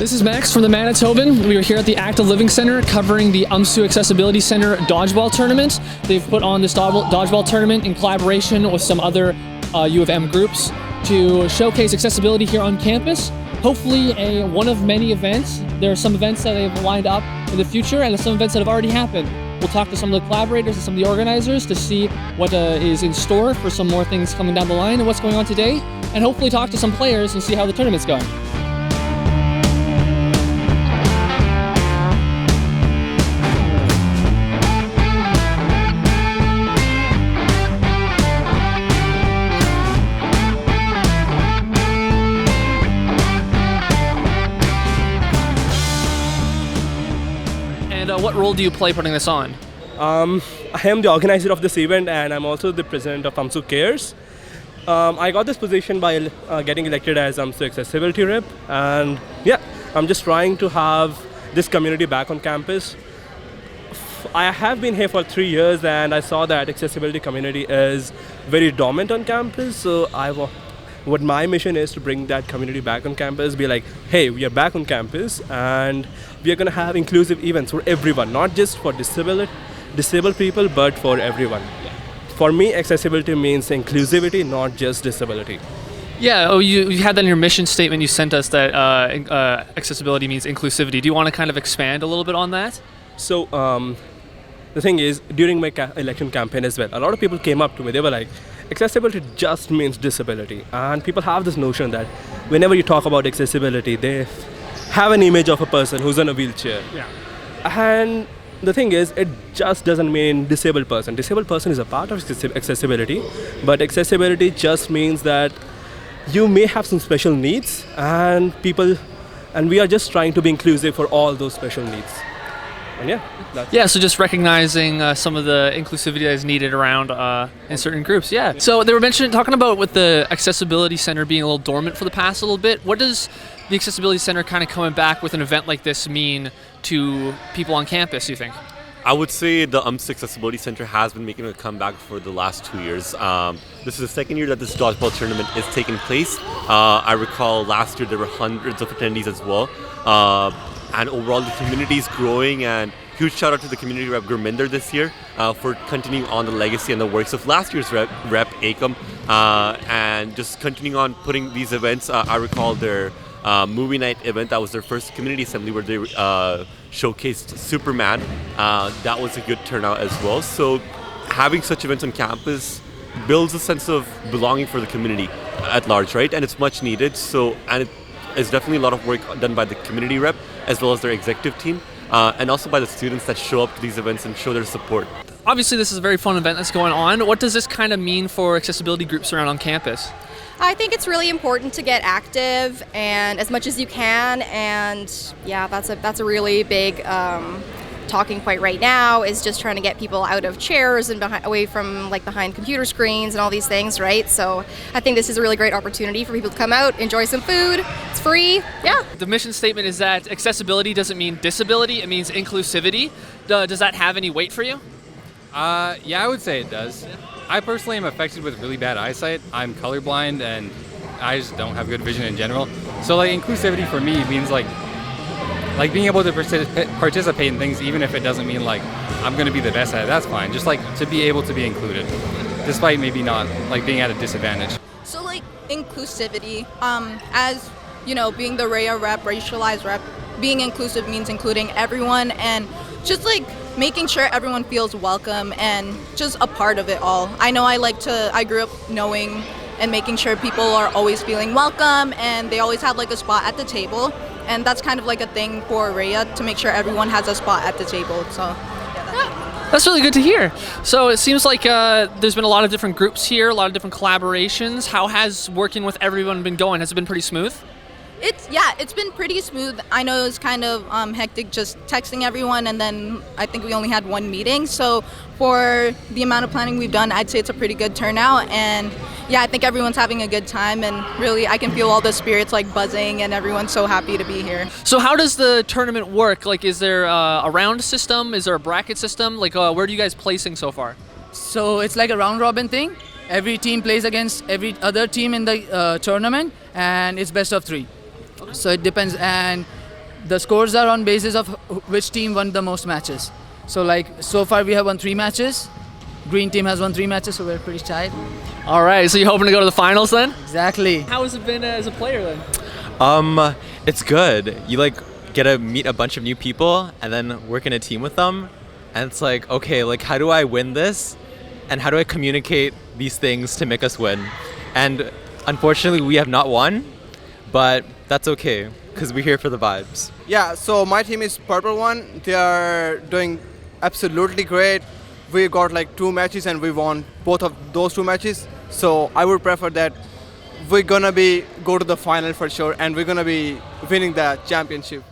This is Max from the Manitoban. We are here at the Active Living Center covering the UMSU Accessibility Center Dodgeball Tournament. They've put on this Dodgeball Tournament in collaboration with some other U of M groups to showcase accessibility here on campus. Hopefully one of many events. There are some events that they've lined up in the future and some events that have already happened. We'll talk to some of the collaborators and some of the organizers to see what is in store for some more things coming down the line and what's going on today, and hopefully talk to some players and see how the tournament's going. What role do you play putting this on? I am the organizer of this event, and I'm also the president of UMSU Cares. I got this position by getting elected as UMSU Accessibility Rep, and yeah, I'm just trying to have this community back on campus. I have been here for 3 years, and I saw that accessibility community is very dominant on campus, so what my mission is to bring that community back on campus, be like, hey, we are back on campus and we are going to have inclusive events for everyone, not just for disabled people, but for everyone. Yeah. For me, accessibility means inclusivity, not just disability. Yeah, you had that in your mission statement you sent us, that accessibility means inclusivity. Do you want to kind of expand a little bit on that? So, the thing is, during my election campaign as well, a lot of people came up to me, they were like, accessibility just means disability. And people have this notion that whenever you talk about accessibility, they have an image of a person who's in a wheelchair. Yeah. And the thing is, it just doesn't mean disabled person. Disabled person is a part of accessibility, but accessibility just means that you may have some special needs, and we are just trying to be inclusive for all those special needs. And so just recognizing some of the inclusivity that is needed around in certain groups. Yeah. So they were talking about with the Accessibility Center being a little dormant for the past little bit. What does the Accessibility Center kind of coming back with an event like this mean to people on campus, you think? I would say the UMSU Accessibility Center has been making a comeback for the last 2 years. This is the second year that this dodgeball tournament is taking place. I recall last year there were hundreds of attendees as well. And overall the community is growing, and huge shout out to the community rep Gurminder this year for continuing on the legacy and the works of last year's rep Akam, and just continuing on putting these events. I recall their movie night event. That was their first community assembly where they showcased Superman. That was a good turnout as well. So having such events on campus builds a sense of belonging for the community at large, right? And it's much needed. And it's definitely a lot of work done by the community rep as well as their executive team, and also by the students that show up to these events and show their support. Obviously this is a very fun event that's going on. What does this kind of mean for accessibility groups around on campus? I think it's really important to get active and as much as you can, and yeah, that's a really big talking point right now, is just trying to get people out of chairs and away from behind computer screens and all these things, right? So I think this is a really great opportunity for people to come out, enjoy some food. It's free. Yeah. The mission statement is that accessibility doesn't mean disability, it means inclusivity. Does that have any weight for you? Yeah, I would say it does. I personally am affected with really bad eyesight. I'm colorblind and I just don't have good vision in general. So inclusivity for me means being able to participate in things, even if it doesn't mean I'm going to be the best at it. That's fine. Just to be able to be included, despite maybe not being at a disadvantage. So inclusivity, as you know, being the RAIA rep, racialized rep, being inclusive means including everyone and just making sure everyone feels welcome and just a part of it all. I know I grew up knowing and making sure people are always feeling welcome and they always have a spot at the table. And that's kind of a thing for RAIA, to make sure everyone has a spot at the table. So, yeah, that's really good to hear. So it seems like there's been a lot of different groups here, a lot of different collaborations. How has working with everyone been going? Has it been pretty smooth? It's been pretty smooth. I know it was kind of hectic just texting everyone, and then I think we only had one meeting. So for the amount of planning we've done, I'd say it's a pretty good turnout. And yeah, I think everyone's having a good time, and really I can feel all the spirits buzzing, and everyone's so happy to be here. So how does the tournament work? Is there a round system? Is there a bracket system? Where are you guys placing so far? So it's like a round robin thing. Every team plays against every other team in the tournament, and it's best of 3. So it depends, and the scores are on basis of which team won the most matches. So like so far we have won 3 matches. Green team has won 3 matches, so we're pretty tied. All right, so you hoping to go to the finals then? Exactly. How has it been as a player then? It's good. You like get to meet a bunch of new people and then work in a team with them, and it's like, okay, like how do I win this, and how do I communicate these things to make us win? And unfortunately, we have not won, but that's okay because we're here for the vibes. Yeah, so my team is Purple One. They are doing absolutely great. We got like 2 matches and we won both of those 2 matches. So I would prefer that we're gonna go to the final for sure, and we're gonna be winning the championship.